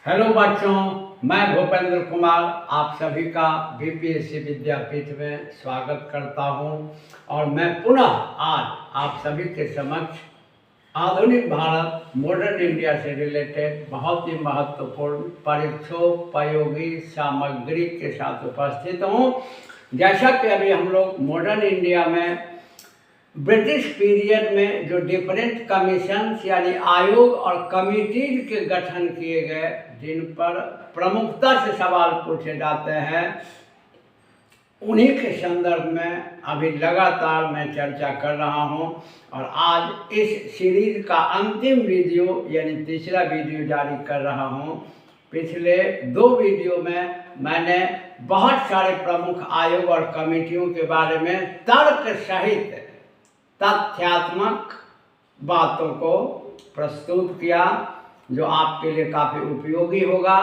Hello बच्चों, मैं भूपेंद्र कुमार आप सभी का बीपीएससी विद्यापीठ में स्वागत करता हूं और मैं पुनः आज आप सभी के समक्ष आधुनिक भारत मॉडर्न इंडिया से रिलेटेड बहुत ही महत्वपूर्ण परीक्षोपयोगी सामग्री के साथ उपस्थित हूं। जैसा कि अभी हम लोग मॉडर्न इंडिया में ब्रिटिश पीरियड में जो डिफरेंट कमीशन यानी आयोग और कमिटीज के गठन किए गए जिन पर प्रमुखता से सवाल पूछे जाते हैं, उन्हीं के संदर्भ में अभी लगातार मैं चर्चा कर रहा हूं और आज इस सीरीज का अंतिम वीडियो यानी तीसरा वीडियो जारी कर रहा हूं। पिछले 2 वीडियो में मैंने बहुत सारे प्रमुख आयोग और कमेटियों के बारे में तर्क सहित तथ्यात्मक बातों को प्रस्तुत किया जो आपके लिए काफ़ी उपयोगी होगा।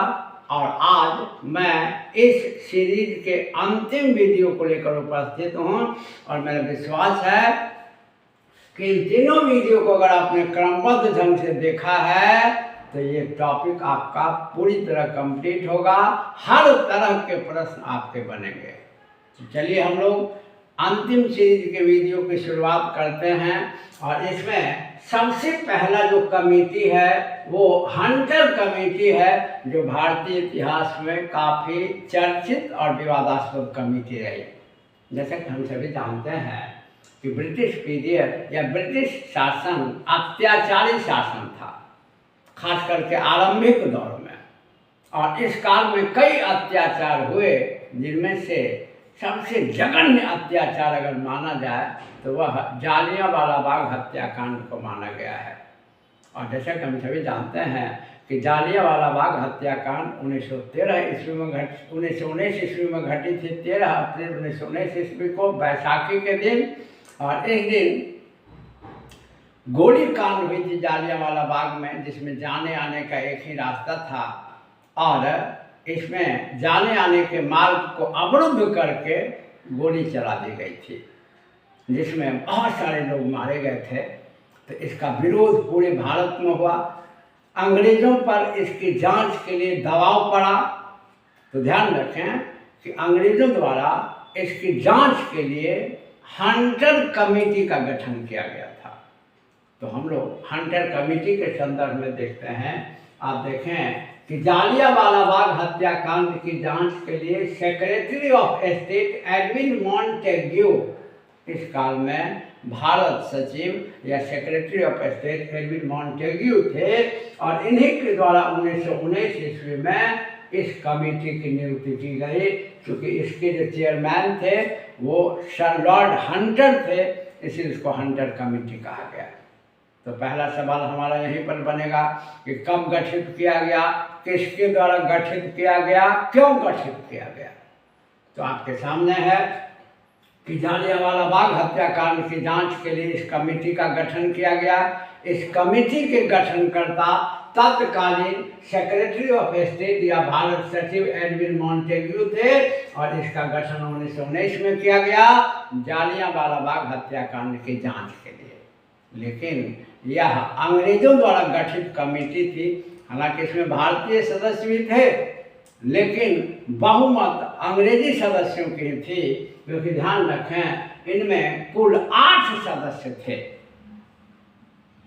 और आज मैं इस सीरीज के अंतिम वीडियो को लेकर उपस्थित हूँ और मेरा विश्वास है कि इन तीनों वीडियो को अगर आपने क्रमबद्ध ढंग से देखा है तो ये टॉपिक आपका पूरी तरह कंप्लीट होगा, हर तरह के प्रश्न आपके बनेंगे। तो चलिए हम लोग अंतिम सीरीज के वीडियो की शुरुआत करते हैं और इसमें सबसे पहला जो कमेटी है वो हंटर कमेटी है, जो भारतीय इतिहास में काफ़ी चर्चित और विवादास्पद कमेटी रही। जैसा कि हम सभी जानते हैं कि ब्रिटिश पीरियड या ब्रिटिश शासन अत्याचारी शासन था, खास करके आरंभिक दौर में, और इस काल में कई अत्याचार हुए जिनमें से सबसे जघन्य अत्याचार अगर माना जाए तो वह जालियांवाला बाग हत्याकांड को माना गया है। और जैसा कि हम सभी जानते हैं कि जालियांवाला बाग हत्याकांड 1919 ईस्वी में घटी थी। 13 अप्रैल 1919 ईस्वी को बैसाखी के दिन, और इस दिन गोली कांड हुई थी जालियांवाला बाग में, जिसमें जाने आने का एक ही रास्ता था और इसमें जाने आने के मार्ग को अवरुद्ध करके गोली चला दी गई थी, जिसमें बहुत सारे लोग मारे गए थे। तो इसका विरोध पूरे भारत में हुआ। अंग्रेज़ों पर इसकी जांच के लिए दबाव पड़ा। तो ध्यान रखें कि अंग्रेज़ों द्वारा इसकी जांच के लिए हंटर कमेटी का गठन किया गया था। तो हम लोग हंटर कमेटी के संदर्भ में देखते हैं। आप देखें कि जालियांवाला बाग हत्याकांड की जांच के लिए secretary of state Edwin Montagu इस काल में भारत सचिव या secretary of state Edwin Montagu थे, और इन्हीं के द्वारा 1919 ईस्वी में इस कमेटी की नियुक्ति की गई। क्योंकि इसके जो चेयरमैन थे वो सर लॉर्ड हंटर थे, इसलिए इसको हंटर कमेटी कहा गया। तो पहला सवाल हमारा यहीं पर बनेगा कि कब गठित किया गया, किसके द्वारा गठित किया गया, क्यों गठित किया गया। तो आपके सामने है कि जालियांवाला बाग हत्याकांड की जांच के लिए इस कमेटी का गठन किया गया। इस कमेटी के गठनकर्ता तत्कालीन सेक्रेटरी ऑफ स्टेट या भारत सचिव एडविन मॉन्टेग्यू थे, और इसका गठन 1919 में किया गया जालियांवाला बाग हत्याकांड की जांच के लिए। लेकिन यह अंग्रेजों द्वारा गठित कमेटी थी। हालांकि इसमें भारतीय सदस्य भी थे, लेकिन बहुमत अंग्रेजी सदस्यों की थी। क्योंकि ध्यान रखें इनमें कुल 8 सदस्य थे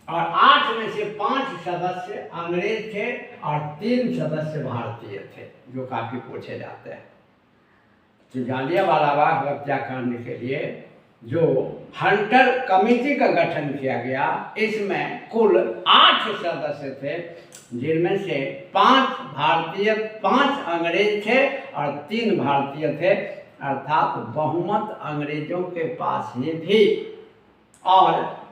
और 8 में से 5 सदस्य अंग्रेज थे और 3 सदस्य भारतीय थे, जो काफ़ी पूछे जाते हैं। तो जालियांवाला बाग हत्याकांड के लिए जो हंटर कमेटी का गठन किया गया, इसमें कुल 8 सदस्य थे, जिनमें से 5 भारतीय, 5 अंग्रेज थे और 3 भारतीय थे। अर्थात बहुमत अंग्रेजों के पास ही थी। और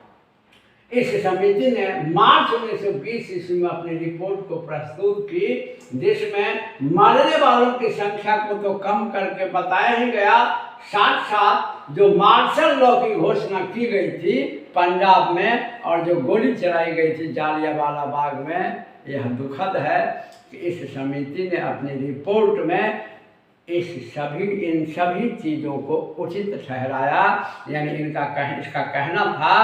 इस समिति ने मार्च 1920 ईस्वी में अपनी रिपोर्ट को प्रस्तुत की, जिसमें मरने वालों की संख्या को तो कम करके बताया ही गया, साथ साथ जो मार्शल लॉ की घोषणा की गई थी पंजाब में और जो गोली चलाई गई थी जालियांवाला बाग में, यह दुखद है कि इस समिति ने अपनी रिपोर्ट में इन सभी चीज़ों को उचित ठहराया। यानी इसका कहना था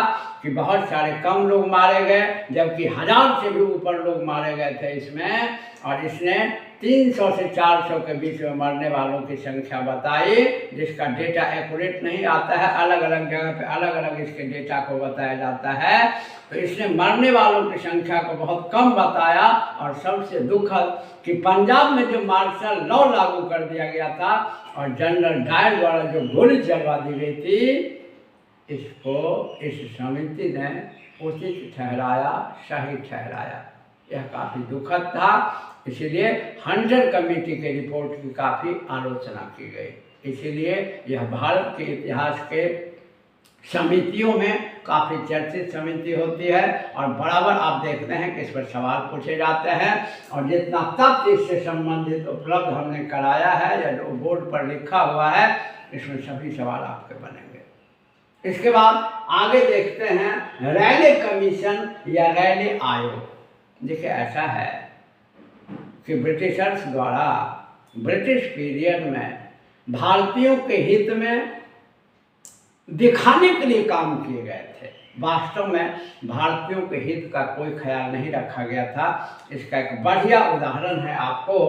कि बहुत सारे कम लोग मारे गए, जबकि 1000 से भी ऊपर लोग मारे गए थे इसमें। और इसने 300 से 400 के बीच में मरने वालों की संख्या बताई, जिसका डेटा एक्यूरेट नहीं आता है, अलग अलग जगह पे अलग अलग इसके डेटा को बताया जाता है। तो इसने मरने वालों की संख्या को बहुत कम बताया। और सबसे दुखद कि पंजाब में जो मार्शल लॉ लागू कर दिया गया था और जनरल डायर द्वारा जो गोली चलवा दी गई थी, इसको इस समिति ने उचित ठहराया, सही ठहराया। यह काफ़ी दुखद था, इसीलिए हंटर कमेटी के रिपोर्ट की काफ़ी आलोचना की गई। इसीलिए यह भारत के इतिहास के समितियों में काफ़ी चर्चित समिति होती है और बराबर आप देखते हैं कि इस पर सवाल पूछे जाते हैं। और जितना तथ्य इससे संबंधित उपलब्ध हमने कराया है या जो बोर्ड पर लिखा हुआ है, इसमें सभी सवाल आपके बनेंगे। इसके बाद आगे देखते हैं रैले कमीशन या रैले आयोग। देखिए, ऐसा है कि ब्रिटिशर्स द्वारा ब्रिटिश पीरियड में भारतीयों के हित में दिखाने के लिए काम किए गए थे। वास्तव में भारतीयों के हित का कोई ख्याल नहीं रखा गया था। इसका एक बढ़िया उदाहरण है आपको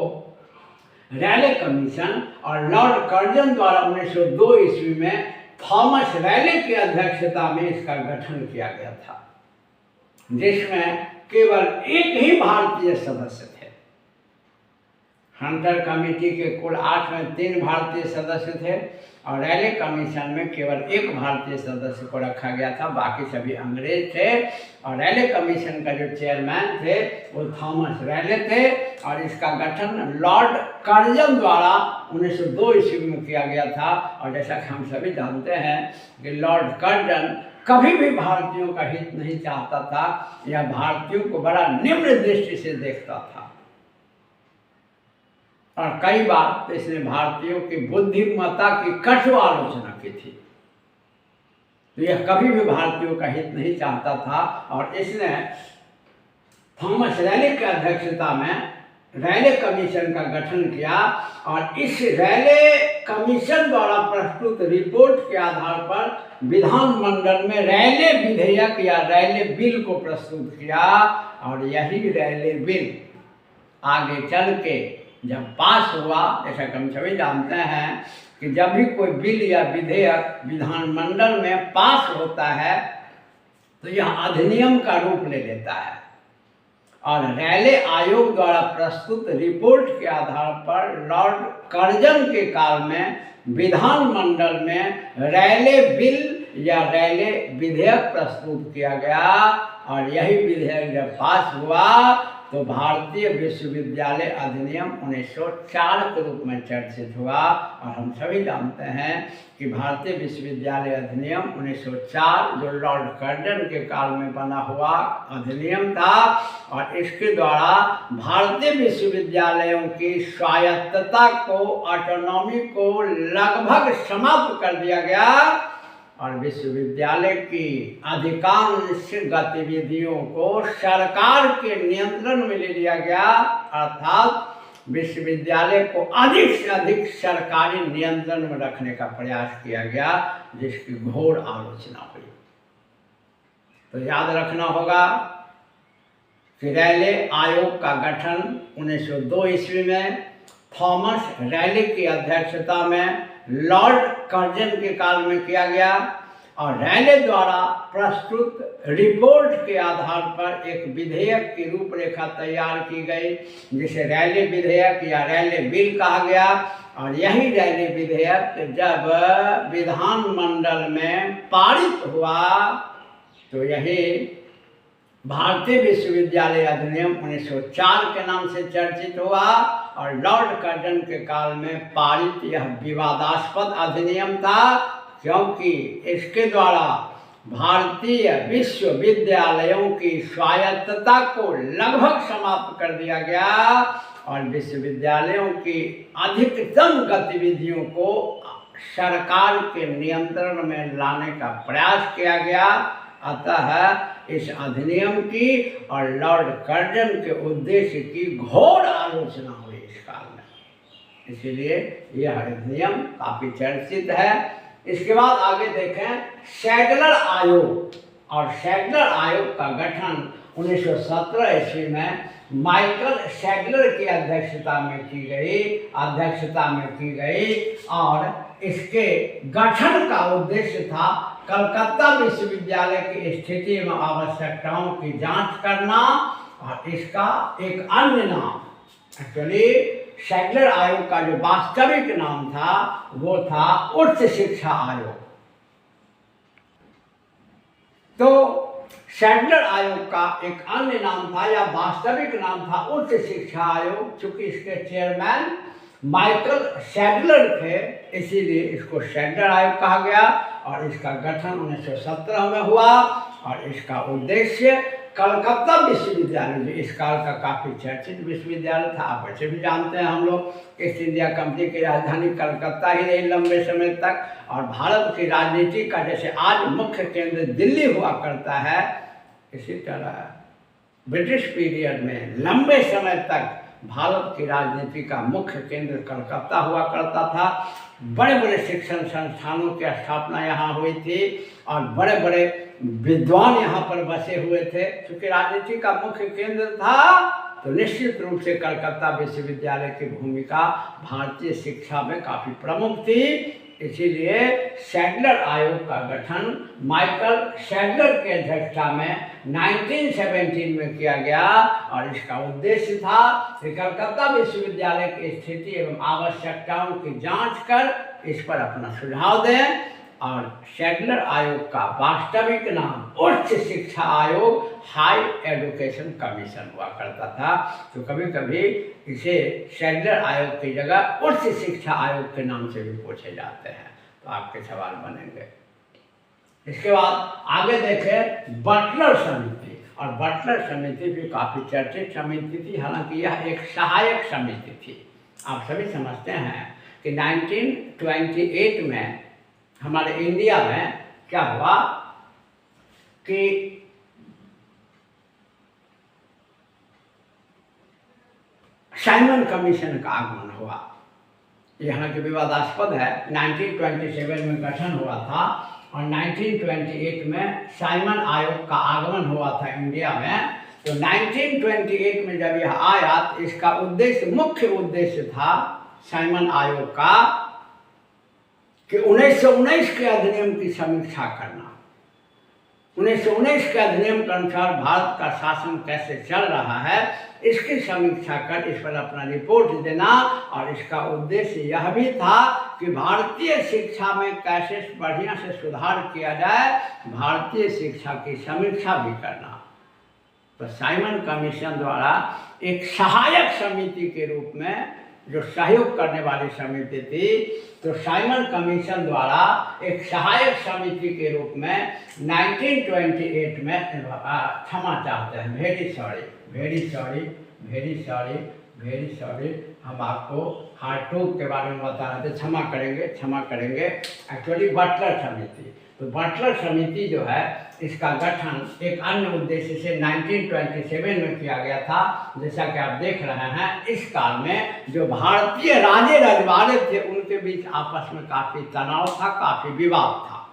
रैले कमीशन और लॉर्ड कर्जन द्वारा 1902 ईस्वी में थॉमस रैले की अध्यक्षता में इसका गठन किया गया था, जिसमें केवल एक ही भारतीय सदस्य थे। हंटर कमेटी के कुल 8 में 3 भारतीय सदस्य थे और रैले कमीशन में केवल 1 भारतीय सदस्य को रखा गया था, बाकी सभी अंग्रेज थे। और रैले कमीशन का जो चेयरमैन थे वो थॉमस रैले थे और इसका गठन लॉर्ड कर्जन द्वारा 1902 ईस्वी में किया गया था। और जैसा कि हम सभी जानते हैं कि लॉर्ड कर्जन कभी भी भारतीयों का हित नहीं चाहता था, यह भारतीयों को बड़ा निम्न दृष्टि से देखता था और कई बार तो इसने भारतीयों की बुद्धिमत्ता की कटु आलोचना की थी। तो यह कभी भी भारतीयों का हित नहीं चाहता था और इसने थॉमस रैले की अध्यक्षता में रैले कमीशन का गठन किया। और इस रैले कमीशन द्वारा प्रस्तुत रिपोर्ट के आधार पर विधानमंडल में रैले विधेयक या रैले बिल को प्रस्तुत किया। और यही रैले बिल आगे चल के जब पास हुआ, जैसा कि हम सभी जानते हैं कि जब भी कोई बिल या विधेयक विधानमंडल में पास होता है तो यह अधिनियम का रूप ले लेता है। और रैले आयोग द्वारा प्रस्तुत रिपोर्ट के आधार पर लॉर्ड कर्जन के काल में विधानमंडल में रैले बिल या रैले विधेयक प्रस्तुत किया गया। और यही विधेयक जब पास हुआ तो भारतीय विश्वविद्यालय अधिनियम 1904 के रूप में चर्चित हुआ। और हम सभी जानते हैं कि भारतीय विश्वविद्यालय अधिनियम 1904 जो लॉर्ड कर्जन के काल में बना हुआ अधिनियम था और इसके द्वारा भारतीय विश्वविद्यालयों की स्वायत्तता को, ऑटोनॉमी को लगभग समाप्त कर दिया गया और विश्वविद्यालय की अधिकांश गतिविधियों को सरकार के नियंत्रण में ले लिया गया। अर्थात विश्वविद्यालय को अधिक से अधिक सरकारी नियंत्रण में रखने का प्रयास किया गया, जिसकी घोर आलोचना हुई। तो याद रखना होगा कि रैले आयोग का गठन 1902 ईस्वी में थॉमस रैले की अध्यक्षता में लॉर्ड कर्जन के काल में किया गया। और रैले द्वारा प्रस्तुत रिपोर्ट के आधार पर एक विधेयक की रूपरेखा तैयार की गई, जिसे रैले विधेयक या रैले बिल कहा गया। और यही रैले विधेयक जब विधानमंडल में पारित हुआ तो यही भारतीय विश्वविद्यालय अधिनियम 1904 के नाम से चर्चित हुआ। और लॉर्ड कर्जन के काल में पारित यह विवादास्पद अधिनियम था, क्योंकि इसके द्वारा भारतीय विश्वविद्यालयों की स्वायत्तता को लगभग समाप्त कर दिया गया और विश्वविद्यालयों की अधिकतम गतिविधियों को सरकार के नियंत्रण में लाने का प्रयास किया गया। अतः इस अधिनियम की और लॉर्ड कर्जन के उद्देश्य की घोर आलोचना हुई इस काल में, इसीलिए यह अधिनियम काफ़ी चर्चित है। इसके बाद आगे देखें सैडलर आयोग और सैगलर आयोग का गठन 1917 ईस्वी में माइकल सैगलर की अध्यक्षता में की गई और इसके गठन का उद्देश्य था कलकत्ता विश्वविद्यालय की स्थिति एवं आवश्यकताओं की जांच करना। और इसका एक अन्य नाम, एक्चुअली सैगलर आयोग का जो वास्तविक नाम था वो था उच्च शिक्षा आयोग। तो सैगलर आयोग का एक अन्य नाम था या वास्तविक नाम था उच्च शिक्षा आयोग। चूंकि इसके चेयरमैन माइकल सैगलर थे इसीलिए इसको सैगलर आयोग कहा गया और इसका गठन 1917 में हुआ। और इसका उद्देश्य कलकत्ता विश्वविद्यालय, जो इस काल का काफ़ी चर्चित विश्वविद्यालय था, आप वैसे भी जानते हैं हम लोग, ईस्ट इंडिया कंपनी की राजधानी कलकत्ता ही रही लंबे समय तक। और भारत की राजनीति का जैसे आज मुख्य केंद्र दिल्ली हुआ करता है, इसी तरह ब्रिटिश पीरियड में लंबे समय तक भारत की राजनीति का मुख्य केंद्र कलकत्ता हुआ करता था। बड़े बड़े शिक्षण संस्थानों की स्थापना यहाँ हुई थी और बड़े बड़े विद्वान यहाँ पर बसे हुए थे। क्योंकि राजनीति का मुख्य केंद्र था तो निश्चित रूप से कलकत्ता विश्वविद्यालय की भूमिका भारतीय शिक्षा में काफ़ी प्रमुख थी। इसीलिए सैगलर आयोग का गठन माइकल सैगलर के अध्यक्षता में 1917 में किया गया और इसका उद्देश्य था कि कलकत्ता विश्वविद्यालय की स्थिति एवं आवश्यकताओं की जांच कर इस पर अपना सुझाव दें। और सैगलर आयोग का वास्तविक नाम उच्च शिक्षा आयोग, हाई एजुकेशन कमीशन हुआ करता था। तो कभी कभी इसे सैगलर आयोग की जगह उच्च शिक्षा आयोग के नाम से भी पूछे जाते हैं। तो आपके सवाल बनेंगे। इसके बाद आगे देखें बटलर समिति। और बटलर समिति भी काफ़ी चर्चित समिति थी, हालांकि यह एक सहायक समिति थी। आप सभी समझते हैं कि 1928 में हमारे इंडिया में क्या हुआ कि साइमन कमीशन का आगमन हुआ। यहाँ के विवादास्पद है, 1927 में गठन हुआ था और 1928 में साइमन आयोग का आगमन हुआ था इंडिया में। तो 1928 में जब यह आया तो इसका मुख्य उद्देश्य था साइमन आयोग का कि 1919 के अधिनियम की समीक्षा करना। 1919 के अधिनियम के अनुसार भारत का शासन कैसे चल रहा है इसकी समीक्षा कर इस पर अपना रिपोर्ट देना। और इसका उद्देश्य यह भी था कि भारतीय शिक्षा में कैसे बढ़िया से सुधार किया जाए, भारतीय शिक्षा की समीक्षा भी करना। तो साइमन कमीशन द्वारा एक सहायक समिति के रूप में जो सहयोग करने वाली समिति थी, तो साइमन कमीशन द्वारा एक सहायक समिति के रूप में 1928 में क्षमा चाहते हैं, वेरी सॉरी हम आपको हार्टोग के बारे में बता रहे थे, क्षमा करेंगे। एक्चुअली बटलर समिति, तो बटलर समिति जो है इसका गठन एक अन्य उद्देश्य से 1927 में किया गया था। जैसा कि आप देख रहे हैं, इस काल में जो भारतीय राजे रजवाड़े थे उनके बीच आपस में काफ़ी तनाव था, काफ़ी विवाद था।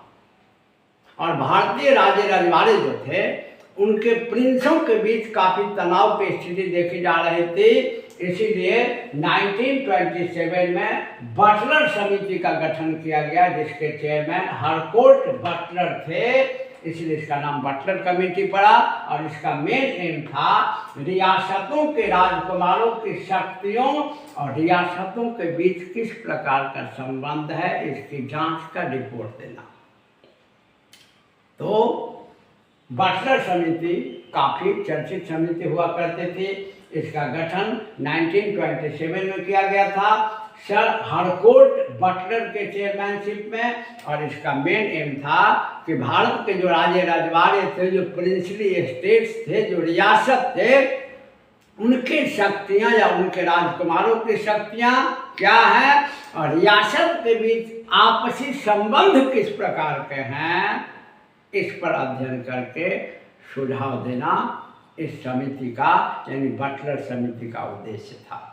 और भारतीय राजे रजवाड़े जो थे उनके प्रिंसों के बीच काफ़ी तनाव की स्थिति देखी जा रही थी। इसीलिए 1927 में बटलर समिति का गठन किया गया जिसके चेयरमैन हारकोर्ट बटलर थे, इसलिए इसका नाम बटलर कमेटी पड़ा। और इसका मेन एम था रियासतों के राजकुमारों की शक्तियों और रियासतों के बीच किस प्रकार का संबंध है इसकी जांच का रिपोर्ट देना। तो बटलर समिति काफ़ी चर्चित समिति हुआ करती थी। इसका गठन 1927 में किया गया था सर हारकोर्ट बटलर के चेयरमैनशिप में। और इसका मेन एम था कि भारत के जो राजे रजवाड़े थे, जो प्रिंसली स्टेट्स थे, जो रियासत थे, उनकी शक्तियाँ या उनके राजकुमारों की शक्तियाँ क्या हैं और रियासत के बीच आपसी संबंध किस प्रकार के हैं, इस पर अध्ययन करके सुझाव देना इस समिति का यानी बटलर समिति का उद्देश्य था।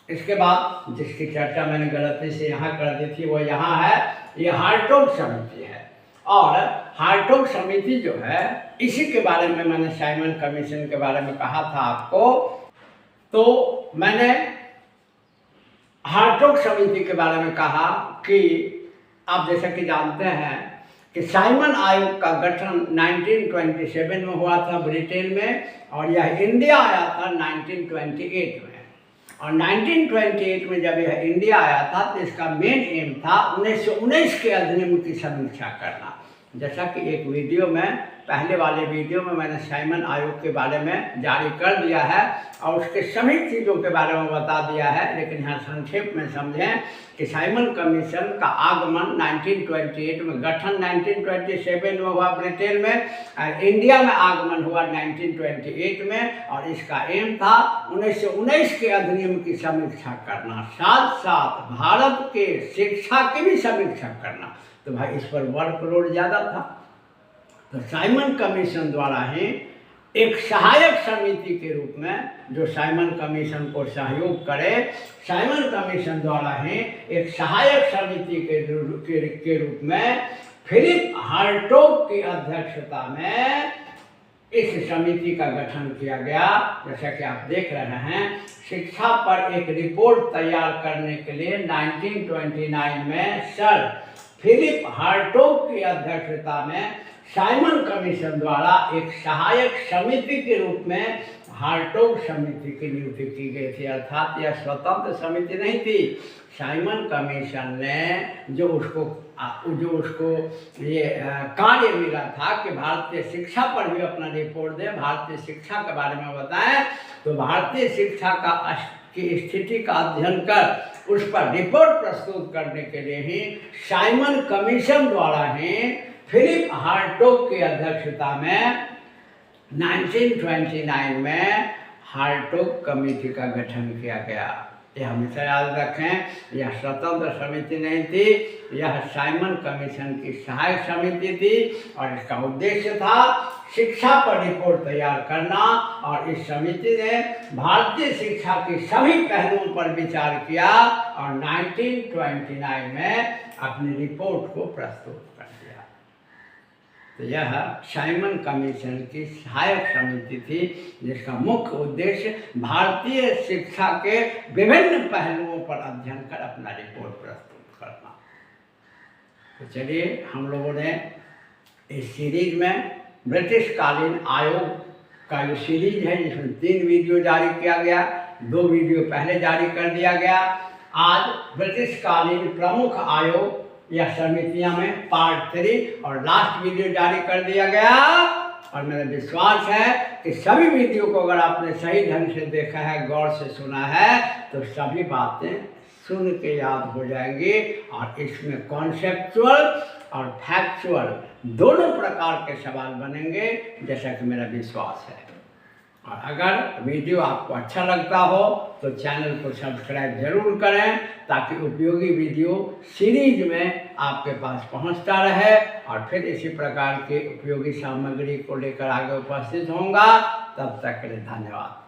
इसके बाद जिसकी चर्चा मैंने गलती से यहाँ कर दी थी वो यहाँ है, ये हार्टोग समिति है। और हार्टोग समिति जो है इसी के बारे में मैंने साइमन कमीशन के बारे में कहा था आपको। तो मैंने हार्टोग समिति के बारे में कहा कि आप जैसा कि जानते हैं कि साइमन आयोग का गठन 1927 में हुआ था ब्रिटेन में, और यह इंडिया आया था 1928 में। और 1928 में जब यह इंडिया आया था तो इसका मेन एम था 1919 के अधिनियम की समीक्षा करना। जैसा कि एक वीडियो में, पहले वाले वीडियो में मैंने साइमन आयोग के बारे में जारी कर दिया है और उसके सभी चीज़ों के बारे में बता दिया है, लेकिन यहाँ संक्षेप में समझें कि साइमन कमीशन का आगमन 1928 में, गठन 1927 में हुआ ब्रिटेन में, और इंडिया में आगमन हुआ 1928 में। और इसका एम था 1919 के अधिनियम की समीक्षा करना, साथ साथ भारत के शिक्षा की भी समीक्षा करना। तो भाई इस पर वर्कलोड ज़्यादा था, तो साइमन कमीशन द्वारा ही एक सहायक समिति के रूप में, जो साइमन कमीशन को सहयोग करे, साइमन कमीशन द्वारा ही एक सहायक समिति के रूप में फिलिप हार्टोग की अध्यक्षता में इस समिति का गठन किया गया। जैसा कि आप देख रहे हैं, शिक्षा पर एक रिपोर्ट तैयार करने के लिए 1929 में सर फिलिप हार्टोग की अध्यक्षता में साइमन कमीशन द्वारा एक सहायक समिति के रूप में हार्टोग समिति की नियुक्ति की गई थी। अर्थात यह स्वतंत्र समिति नहीं थी। साइमन कमीशन ने जो उसको ये कार्य मिला था कि भारतीय शिक्षा पर भी अपना रिपोर्ट दे, भारतीय शिक्षा के बारे में बताएं, तो भारतीय शिक्षा की स्थिति का अध्ययन कर उस पर रिपोर्ट प्रस्तुत करने के लिए ही साइमन कमीशन द्वारा ही फिलिप हार्टोग की अध्यक्षता में 1929 में हार्टोग कमेटी का गठन किया गया। यह हमेशा याद रखें, यह स्वतंत्र समिति नहीं थी, यह साइमन कमीशन की सहायक समिति थी और इसका उद्देश्य था शिक्षा पर रिपोर्ट तैयार करना। और इस समिति ने भारतीय शिक्षा की सभी पहलुओं पर विचार किया और 1929 में अपनी रिपोर्ट को प्रस्तुत कर दिया। तो यह साइमन कमीशन की सहायक समिति थी, जिसका मुख्य उद्देश्य भारतीय शिक्षा के विभिन्न पहलुओं पर अध्ययन कर अपना रिपोर्ट प्रस्तुत करना। तो चलिए, हम लोगों ने इस सीरीज में ब्रिटिश कालीन आयोग का जो सीरीज है, जिसमें 3 वीडियो जारी किया गया, 2 वीडियो पहले जारी कर दिया गया। आज ब्रिटिश कालीन प्रमुख आयोग या समितियां में पार्ट 3 और लास्ट वीडियो जारी कर दिया गया। और मेरा विश्वास है कि सभी वीडियो को अगर आपने सही ढंग से देखा है, गौर से सुना है, तो सभी बातें सुन के याद हो जाएंगी और इसमें कॉन्सेप्चुअल और फैक्चुअल दोनों प्रकार के सवाल बनेंगे, जैसा कि मेरा विश्वास है। और अगर वीडियो आपको अच्छा लगता हो तो चैनल को सब्सक्राइब जरूर करें, ताकि उपयोगी वीडियो सीरीज में आपके पास पहुंचता रहे। और फिर इसी प्रकार की उपयोगी सामग्री को लेकर आगे उपस्थित होऊंगा। तब तक के लिए धन्यवाद।